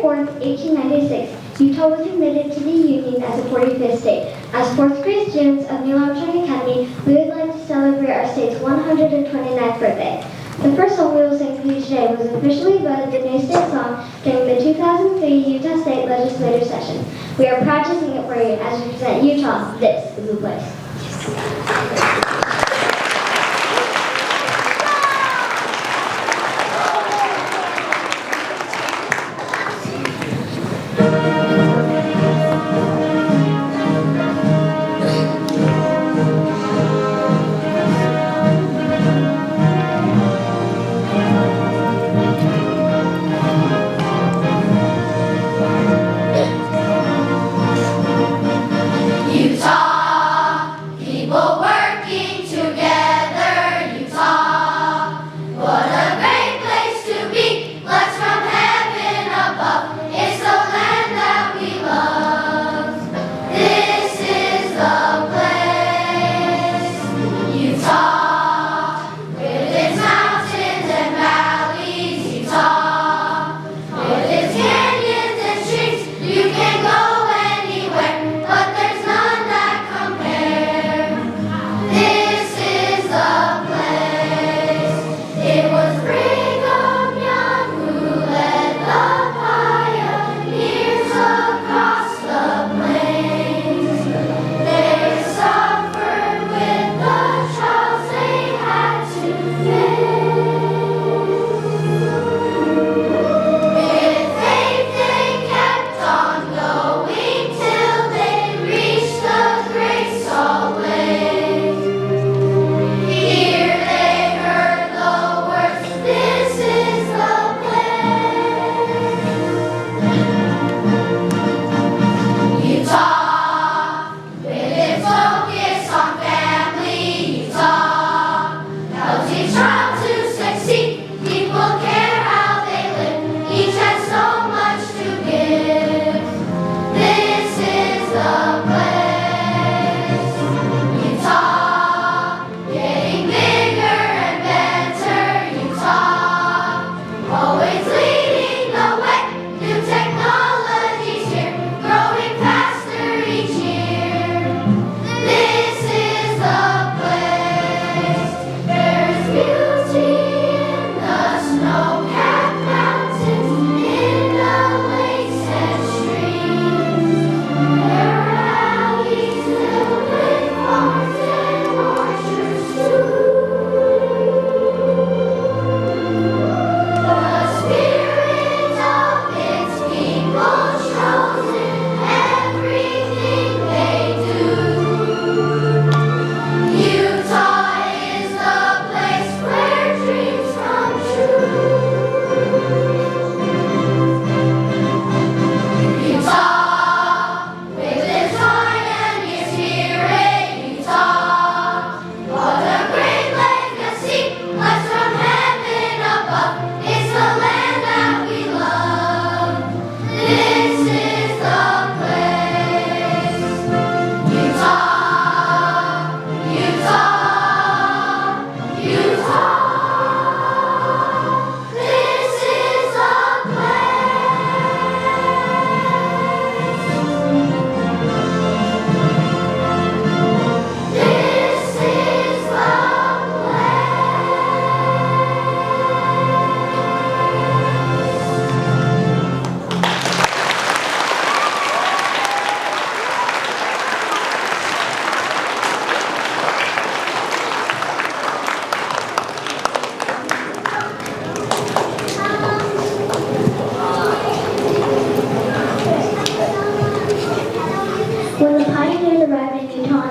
4th, 1896, Utah was admitted to the Union as a 45th state. As 4th grade students of New Armstrong Academy, we would like to celebrate our state's 129th birthday. The first song we will sing for you today was officially voted the new state song during the 2003 Utah State Legislative Session. We are proud to sing it for you as we present Utah, This is the Place.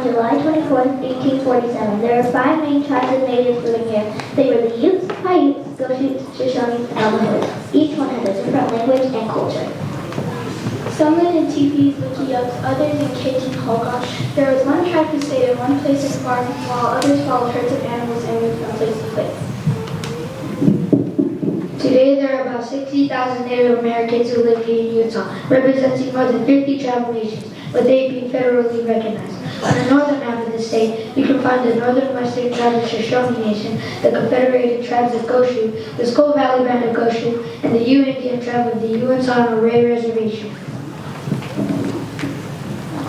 July 24th, 1847, there were 5 main tribes of natives living here. They were the Utes, Paiutes, Goshutes, Shoshones, and Navajos. Each one had a different language and culture. Some lived in teepees with Yups, others in caves and hogosh. There was one tribe who stayed in one place and farmed, while others followed herds of animals and moved from place to place. Today, there are about 60,000 Native Americans who live here in Utah, representing more than 50 tribal nations, with 8 being federally recognized. On the northern half of the state, you can find the northern western tribe of Shoshone Nation, the Confederated Tribes of Goshu, the Skull Valley Band of Goshu, and the Ute Indian tribe of the Uinta Array Reservation.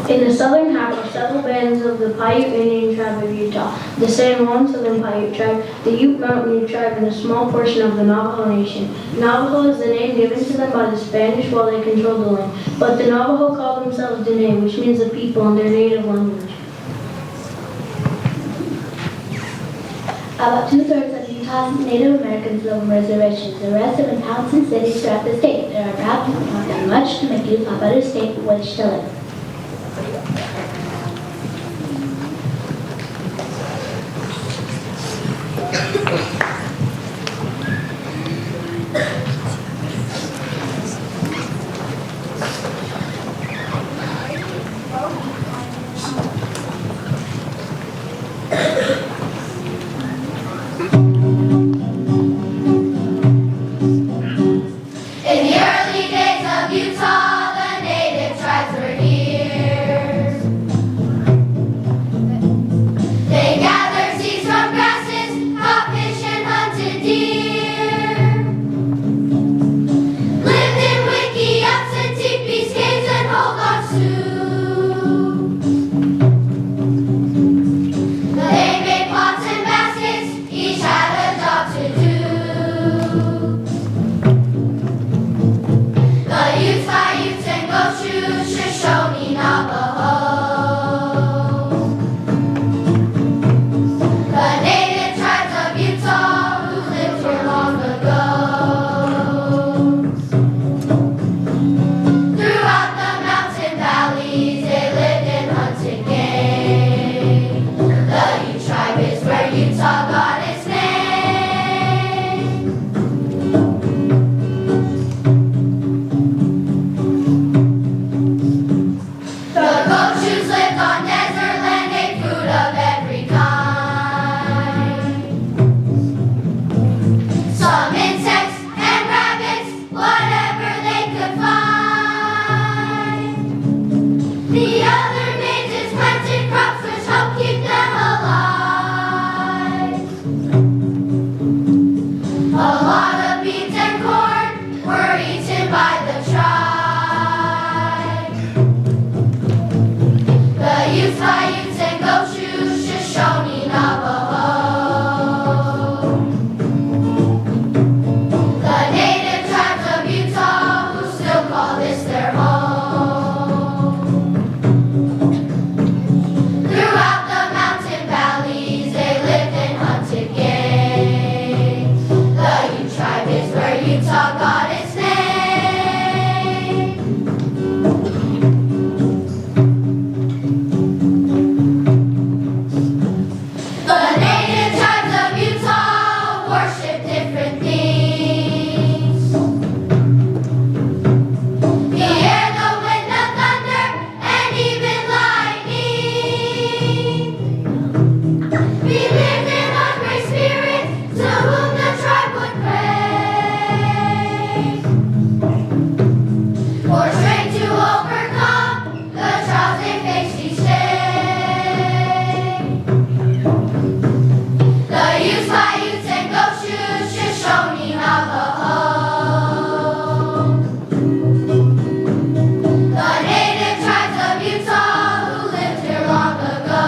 In the southern half are several bands of the Paiute Indian tribe of Utah, the San Juan Southern Paiute tribe, the Ute Mountain Ute tribe, and a small portion of the Navajo Nation. Navajo is the name given to them by the Spanish while they controlled the land, but the Navajo call themselves Dene, which means the people in their native language. About 2/3 of Utah's Native Americans live on reservations. The rest live in towns and cities throughout the state. There are perhaps not that much to make Utah a better state in which to live. In the early days of Utah, the native tribes were here. They gathered seeds from grasses, caught fish and hunted deer. Lived in wickiups and teepees, caves and holdouts too. They made pots and baskets, each had a job to do. The Utes, Paiutes, and Goshu, Shoshone, Navajo. The native tribes of Utah who lived here long ago. Throughout the mountain valleys, they lived and hunted game. The Ute tribe is where Utah got its name. The Goshus lived on desert land, ate food of every kind. Some insects and rabbits, whatever they could find. The other natives planted crops which helped keep them alive. A lot of beans and corn were eaten by the tribe. The Utes, Paiutes, and Goshu, Shoshone, Navajo. The native tribes of Utah who still call this their home. Throughout the mountain valleys, they lived and hunted game. The Ute tribe is where Utah got its name. The native tribes of Utah worship different things. The air, the wind, the thunder, and even lightning. We lived in hungry spirits to whom the tribe would pray. For strength to overcome the trials they faced each day. The Utes, Paiutes, and Goshu, Shoshone, Navajo. The native tribes of Utah who lived here long ago.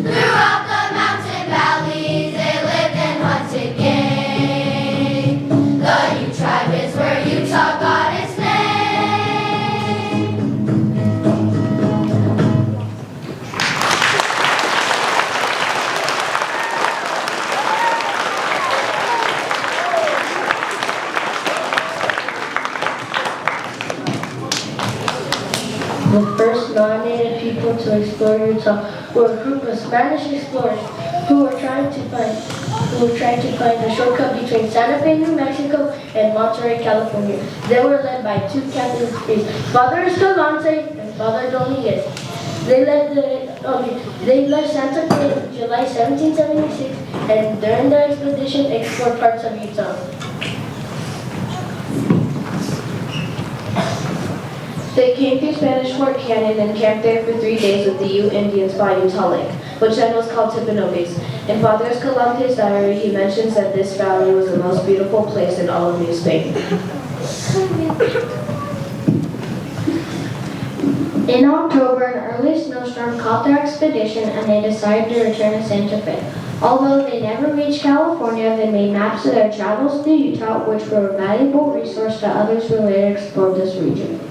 Throughout the mountain valleys, they lived and hunted game. The Ute tribe is where Utah got its name. The first non-native people to explore Utah were a group of Spanish explorers who were trying to find a shortcut between Santa Fe, New Mexico and Monterey, California. They were led by two Catholic priests, Father Escalante and Father Dominguez. They left Santa Fe in July 1776 and during their expedition explored parts of Utah. They came through Spanish Fort Canyon and camped there for 3 days with the Ute Indians by Utah Lake, which then was called Timpanogos. In Father Escalante's diary, he mentions that this valley was the most beautiful place in all of New Spain. In October, an early snowstorm caught their expedition and they decided to return to Santa Fe. Although they never reached California, they made maps of their travels through Utah, which were a valuable resource to others who later explored this region.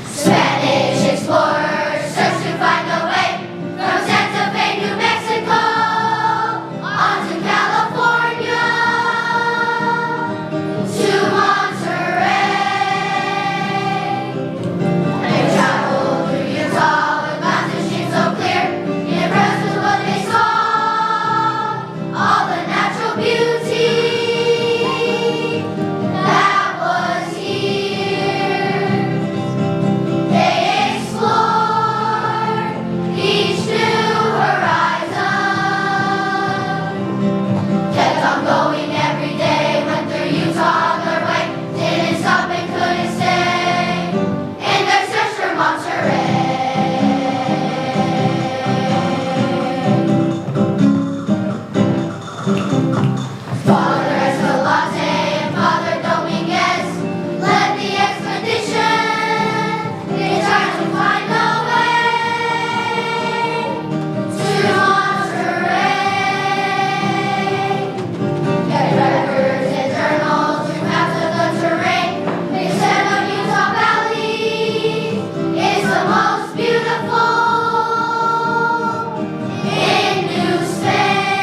Spanish explorers searched to find a way from Santa Fe, New Mexico, on to California, to Monterey. They traveled through Utah with mountain streams so clear, impressed with what they saw, all the natural beauty that was here. They explored each new horizon, kept on going every day, went through Utah on their way, didn't stop and couldn't stay, in their search for Monterey. Father Escalante and Father Dominguez led the expedition. They tried to find a way to Monterey. Kept records and journals, drew maps of the terrain. They said of Utah Valley is the most beautiful in New Spain.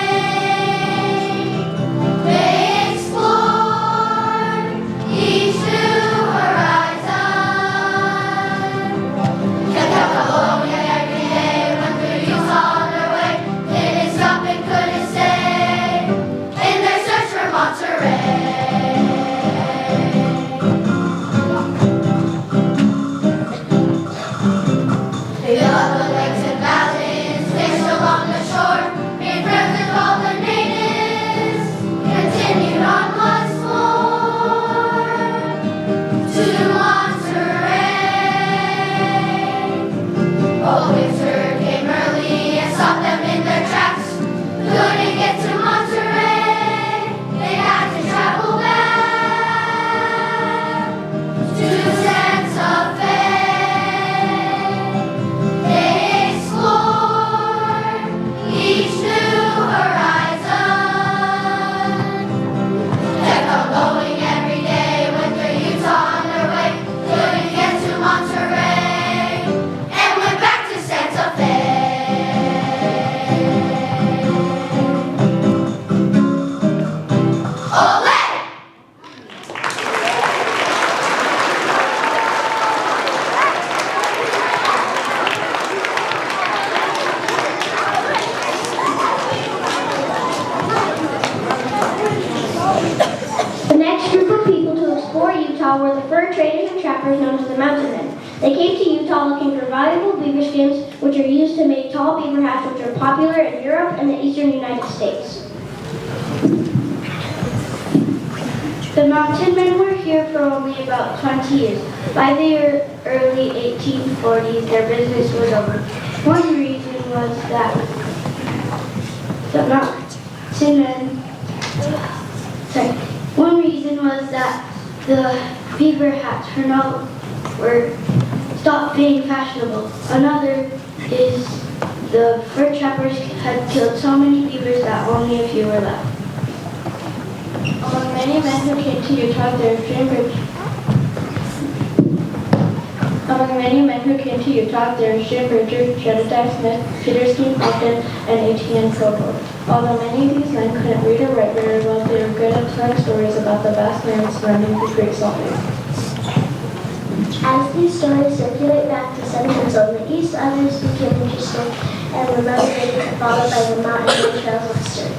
They explored each new horizon, kept out alone every day, went through Utah on their way, didn't stop and couldn't stay, in their search for Monterey. They loved the lakes and valleys, fished along the shore, made friends with all the natives, continued on once more to Monterey. But winter came early and stopped them in their tracks. Couldn't get to Monterey, they had to travel back to Santa Fe. They explored each new horizon, kept on going every day, went through Utah on their way, couldn't get to Monterey, and went back to Santa Fe. Ole! The next group of people to explore Utah were the fur traders and trappers known as the mountain men. They came to Utah looking for valuable beaver skins, which are used to make tall beaver hats, which are popular in Europe and the eastern United States. The mountain men were here for only about 20 years. By the early 1840s, their business was over. One reason was that the mountain men, one reason was that the beaver hats were stopped being fashionable. Another is the fur trappers had killed so many beavers that only a few were left. Among many men who came to Utah, there are Among many men who came to Utah, there are Jim Richard, Jedediah Smith, Peter Steen Compton, and H.N. Provo. Although many of these men couldn't read or write very well, they were good at telling stories about the vast lands surrounding the Great Salt Lake. As these stories circulate back to settlements on the east, others became interested and were motivated to follow by the mountain trails of history.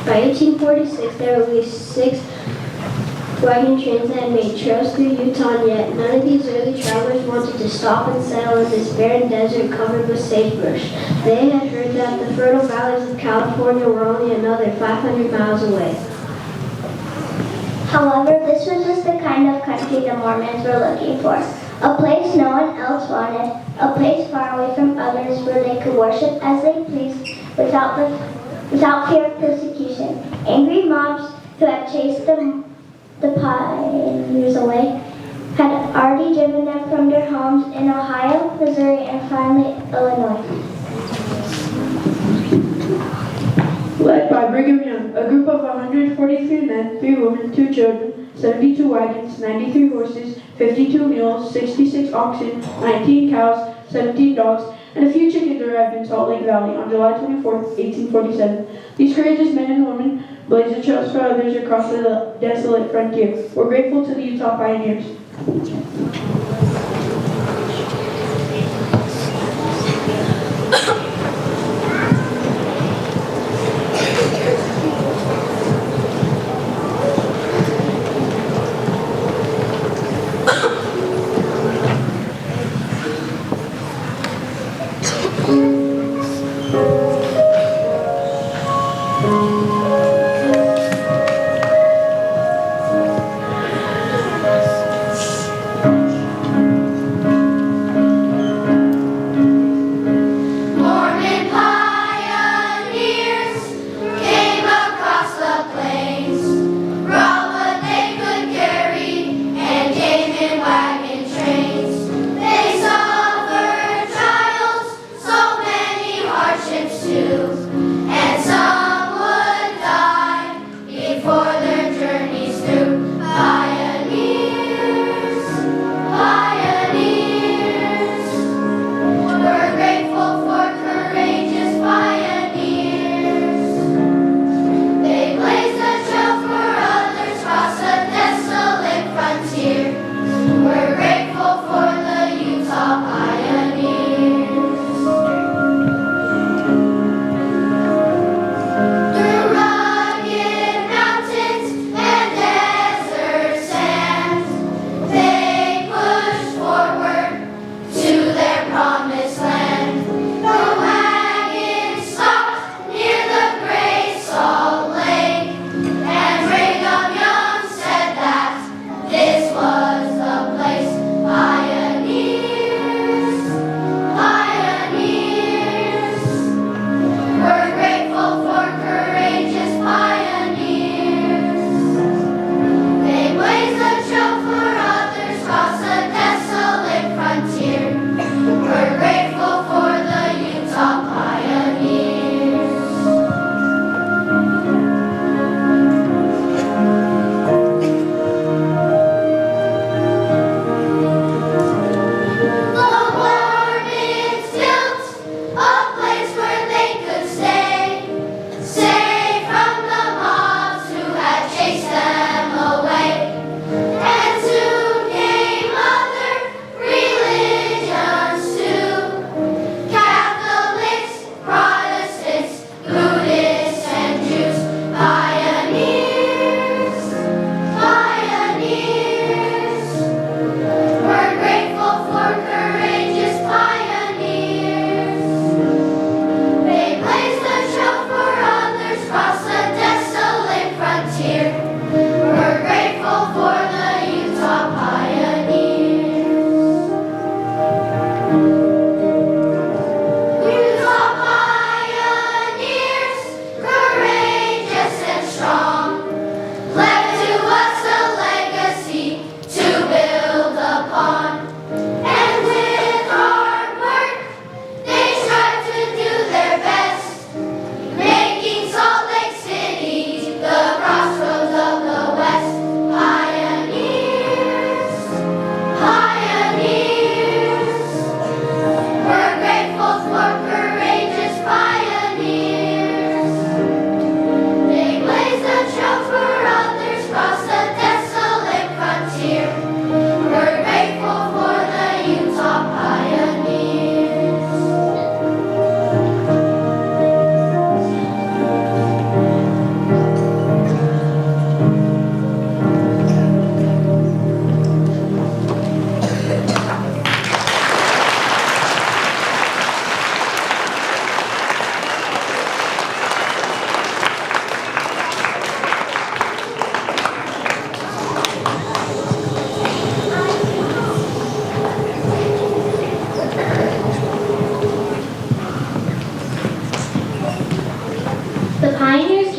By 1846, there were at least 6 wagon trains that had made trails through Utah, and yet none of these early travelers wanted to stop and settle in this barren desert covered with sagebrush. They had heard that the fertile valleys of California were only another 500 miles away. However, this was just the kind of country the Mormons were looking for. A place no one else wanted, a place far away from others where they could worship as they pleased without fear of persecution. Angry mobs who had chased the pioneers away had already driven them from their homes in Ohio, Missouri, and finally Illinois. Led by Brigham Young, a group of 143 men, 3 women, 2 children, 72 wagons, 93 horses, 52 mules, 66 oxen, 19 cows, 17 dogs, and a few chickens arrived in Salt Lake Valley on July 24, 1847. These courageous men and women blazed the trails for others across the desolate frontier. We're grateful to the Utah pioneers.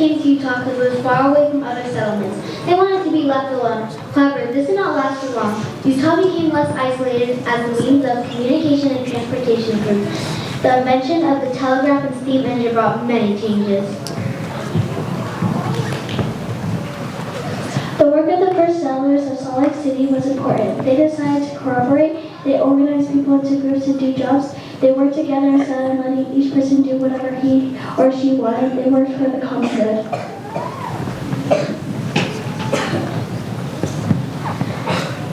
Hurricanes Utah because it was far away from other settlements. They wanted to be left alone. However, this did not last for long. Utah became less isolated as a means of communication and transportation grew. The invention of the telegraph and steam engine brought many changes. The work of the first settlers of Salt Lake City was important. They decided to cooperate. They organized people into groups to do jobs. They worked together instead of letting each person do whatever he or she wanted. They worked for the common good.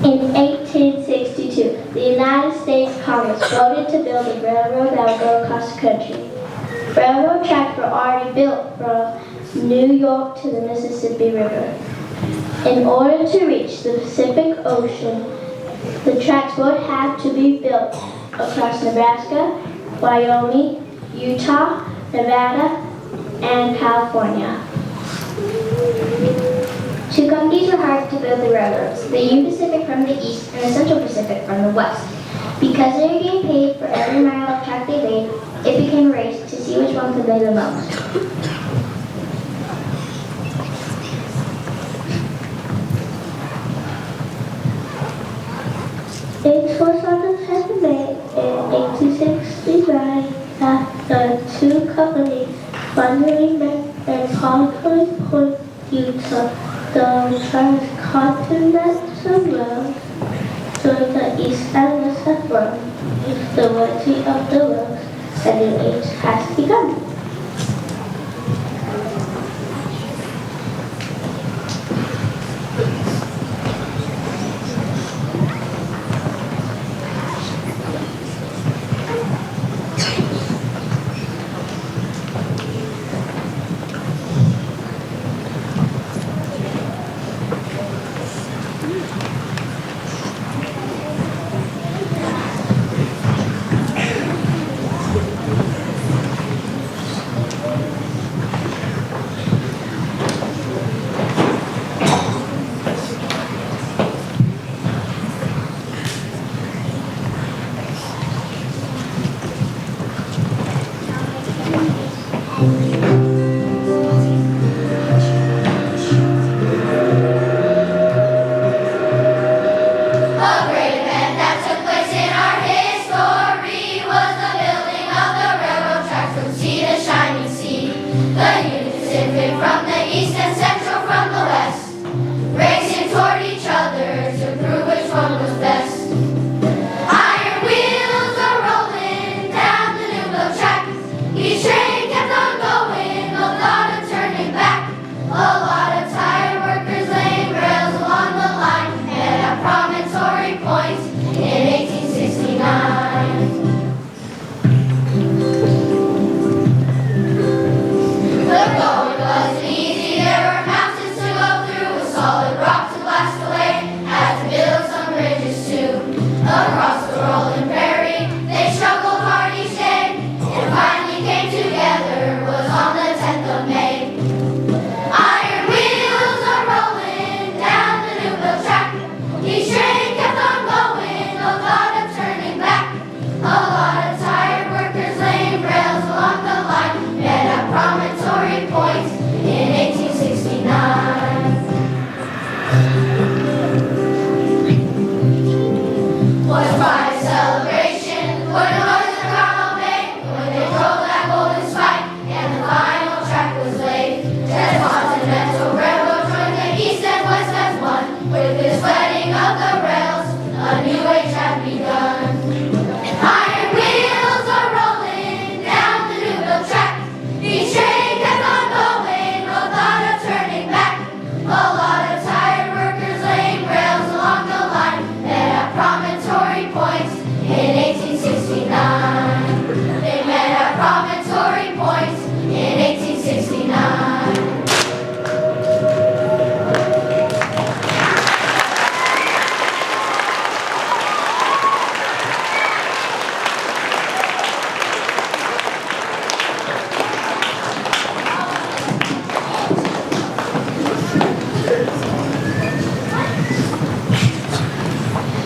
In 1862, the United States Congress voted to build a railroad that would go across the country. Railroad tracks were already built from New York to the Mississippi River. In order to reach the Pacific Ocean, the tracks would have to be built across Nebraska, Wyoming, Utah, Nevada, and California. Two companies were hired to build the railroads, the Union Pacific from the east and the Central Pacific from the west. Because they were getting paid for every mile of track they laid, it became a race to see which one could lay the most. It was on the 10th of May in 1869 that the two companies finally met at Concord Point, Utah. The transcontinental road joined the east and west of Rome. If the worthy of the road, a new age has begun.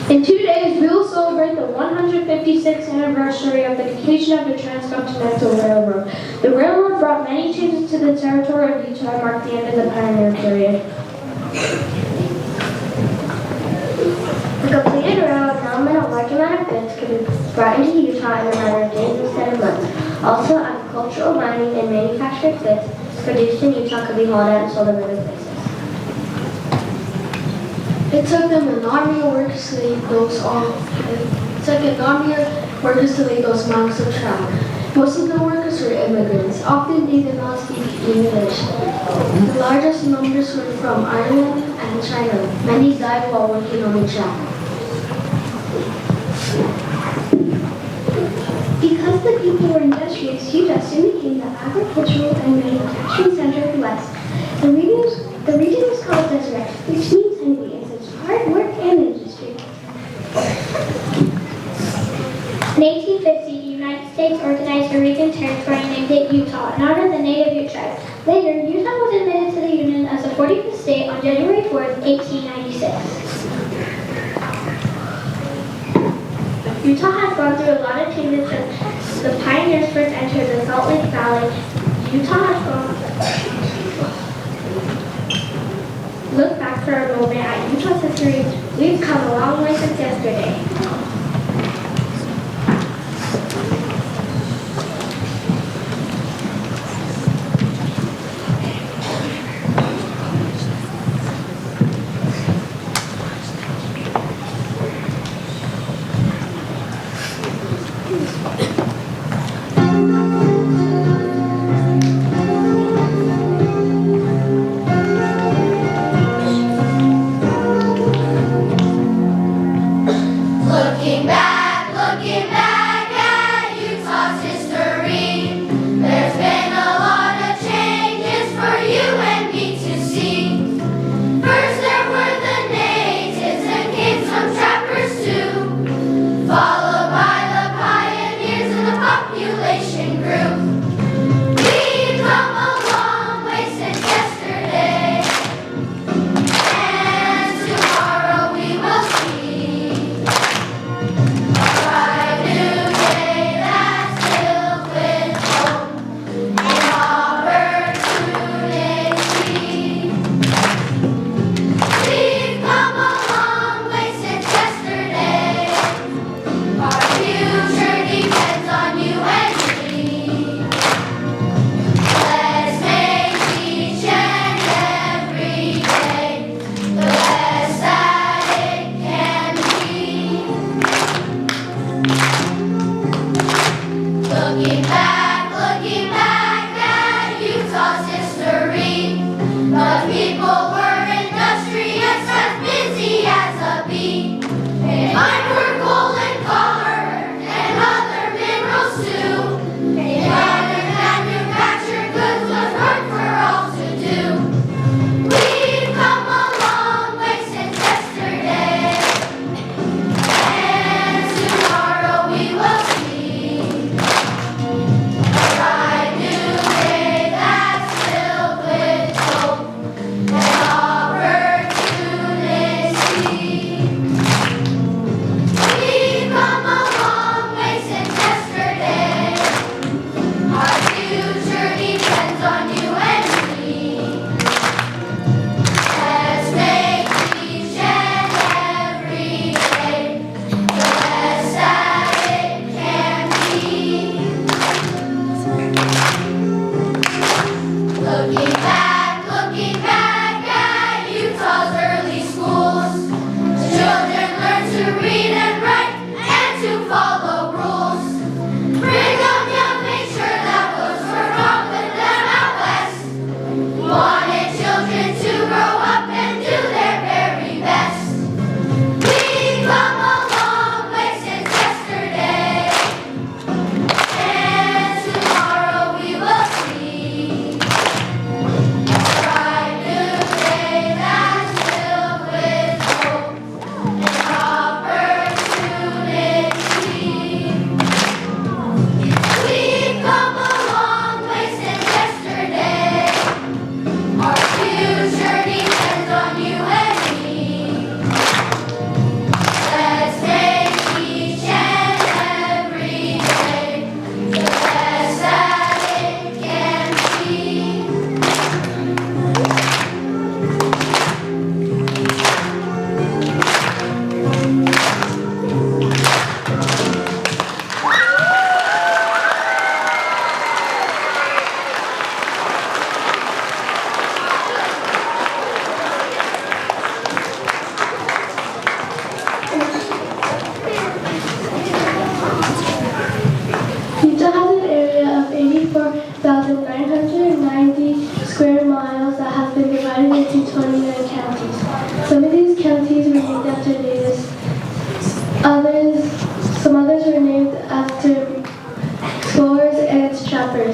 In 2 days, we will celebrate the 156th anniversary of the completion of the Transcontinental Railroad. The railroad brought many changes to the territory of Utah and marked the end of the pioneer period. The completed railroad now meant a large amount of goods could be brought into Utah in a matter of days instead of months. Also, agricultural, mining, and manufactured goods produced in Utah could be hauled out and sold in other places. It took them an army of workers to lead those miles of travel. Most of the workers were immigrants. Often they did not speak English. The largest numbers were from Ireland and China. Many died while working on the track. Because the people were industrious, Utah soon became the agricultural and manufacturing center of the West. The region was called Deseret, which means hungry, and such hard work and industry. In 1850, the United States organized a region territory named it Utah in honor of the native Ute tribe. Later, Utah was admitted to the Union as the 45th state on January 4th, 1896. Utah has gone through a lot of changes since the pioneers first entered the Salt Lake Valley. Look back for a moment at Utah's history. We've come a long way since yesterday.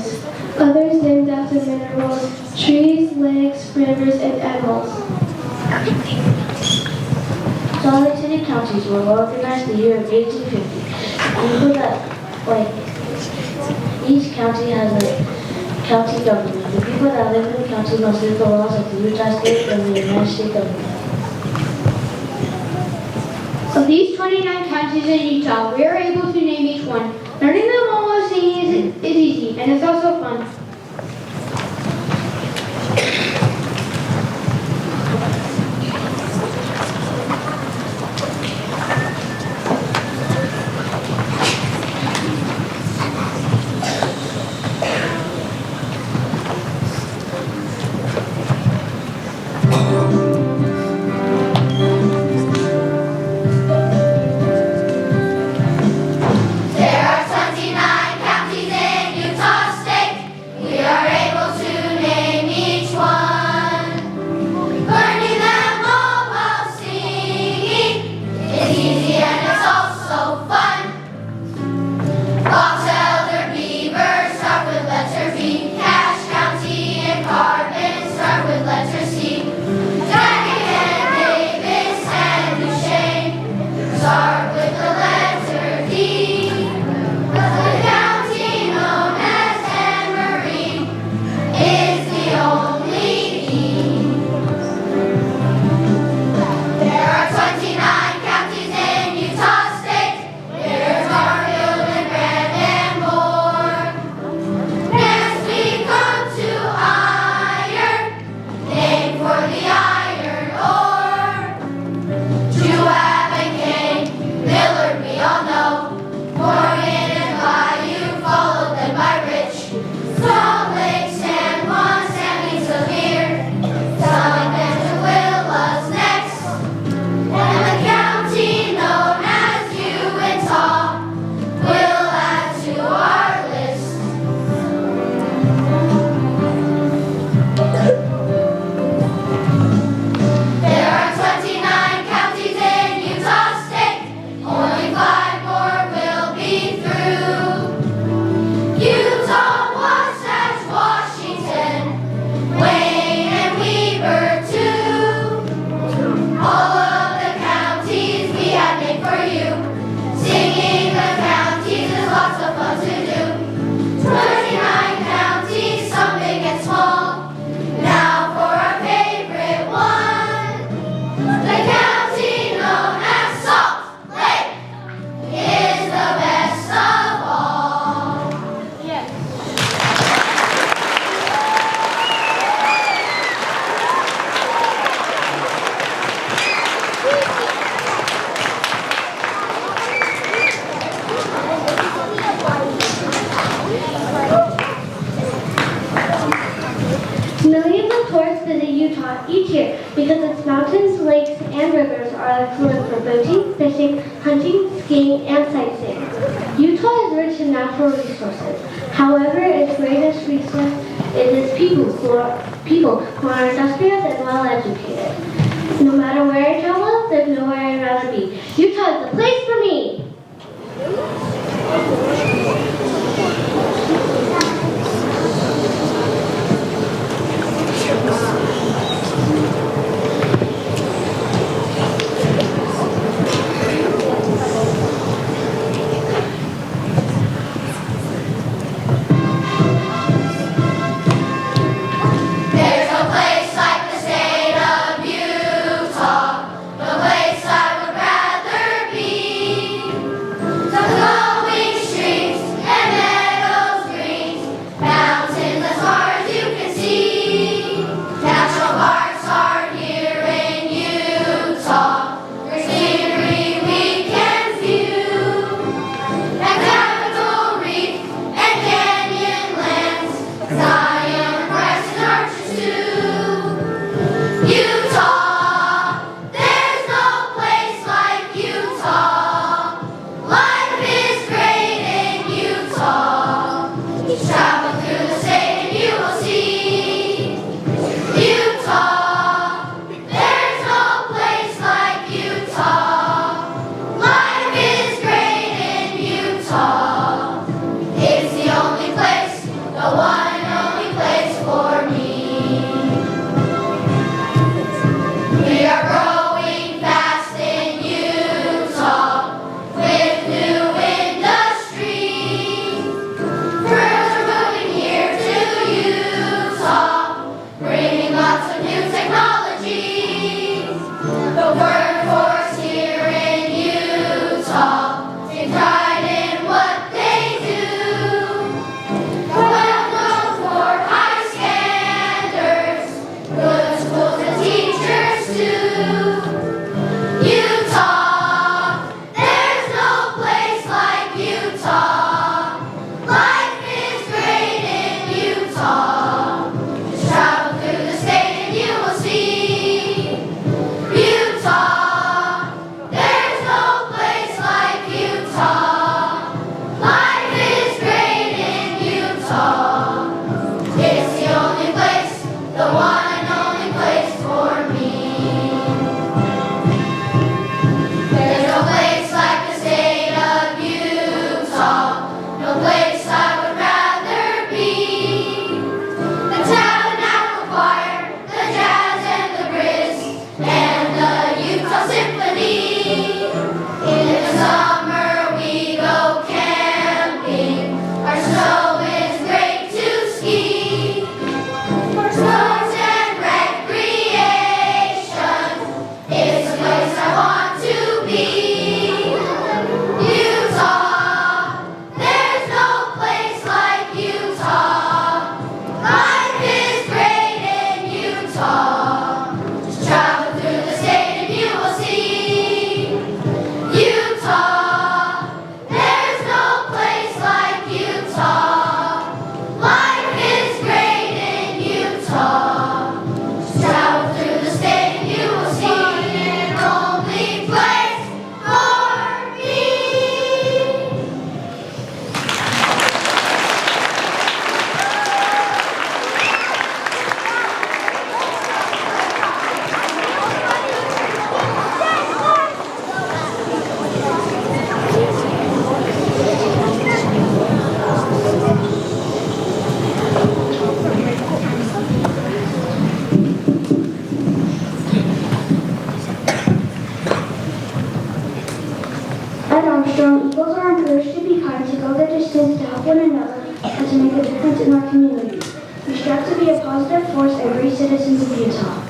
resources. Others named after minerals, trees, lakes, rivers, and animals. Salt Lake City counties were organized the year of 1850. People that, each county has a county government. The people that live in the county must live the laws of the Utah State and the United States government. Of these 29 counties in Utah, we are able to name each one. Learning them all while singing is easy, and it's also fun. There are 29 counties in Utah State. We are able to name each one. Learning them all while singing is easy and it's also fun. Box Elder Beaver start with letter B. Cache County and Carbon start with letter C. Dragon and Davis and Duchesne start with the letter D. The county known as Emery is the only E. There are 29 counties in Utah State. There's Garfield and Grand and more. Next we come to iron, named for the iron ore. Joab and Kane, Millard we all know. Morgan and Bayou followed them by Rich. Salt Lake, San Juan, San Severe. Southern Venezuela's next. And the county known as Utah will add to our list. There are 29 counties in Utah State. Only 5 more will be through. Utah, Wasatch, Washington, Wayne and Weber too. All of the counties we have named for you. Singing the counties is lots of fun to do. 29 counties, some big and small. Now for our favorite one. The county known as Salt Lake is the best of all. Millions of tourists visit Utah each year because its mountains, lakes, and rivers are excellent for boating, fishing, hunting, skiing, and sightseeing. Utah is rich in natural resources. However, its greatest resource is its people who are industrious and well educated. No matter where I travel, there's nowhere I'd rather be. Utah is the place for me! There's no place like the state of Utah, no place I would rather be. The flowing streams and meadows green, mountains as far as you can see. National parks are here in Utah, there's scenery we can view. And Capitol Reef and Canyonlands, Zion, Bryce, and Arches too. Utah, there's no place like Utah. Life is great in Utah. Travel through the state and you will see. Utah, there's no place like Utah. Life is great in Utah. It's the only place the ski. For sports and recreation, it's a place I want to be. Utah, there's no place like Utah. Life is great in Utah. Just travel through the state and you will see. Utah, there's no place like Utah. Life is great in Utah. Just travel through the state and you will see an only place for me. At Armstrong, equals are encouraged to be kind, to go the distance to help one another, and to make a difference in our communities. We strive to be a positive force and great citizens of Utah.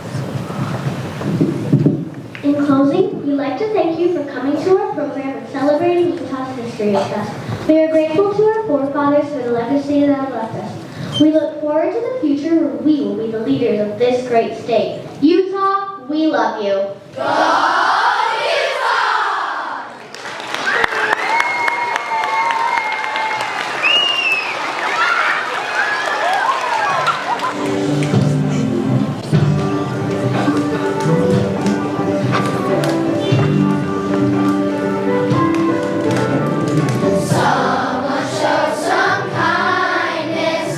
In closing, we'd like to thank you for coming to our program and celebrating Utah's history with us. We are grateful to our forefathers for the legacy that have left us. We look forward to the future where we will be the leaders of this great state. Utah, we love you. Go Utah! Someone shows some kindness.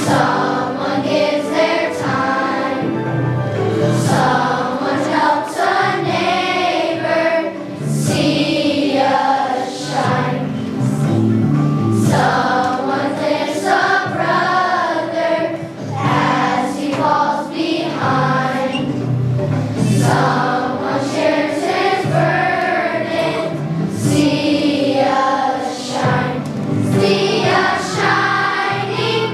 Someone gives their time. Someone helps a neighbor see us shine. Someone lifts a brother as he falls behind. Someone shares his burden. See us shine. See us shining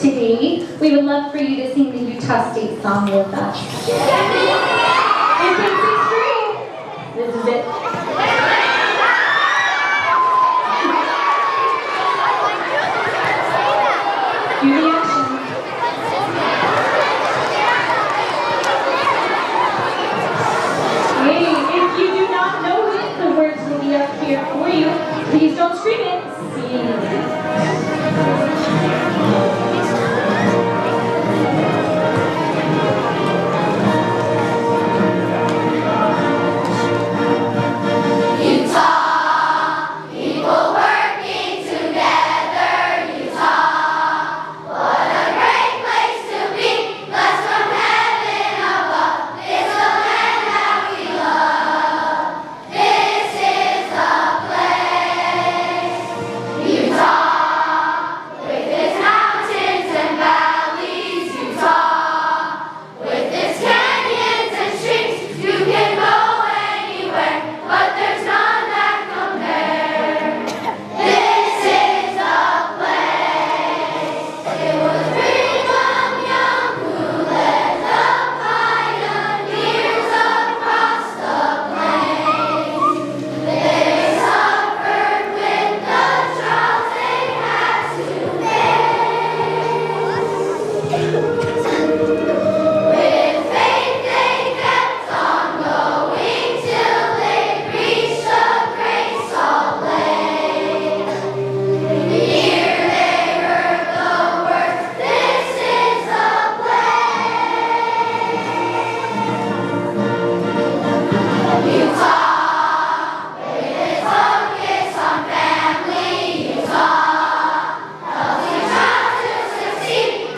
today, we would love for you to sing the Utah State song with us. And sing 6th grade. This is it. Cue the action. Hey, if you do not know it, the words will be up here for you. Please don't scream it. Sing.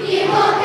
People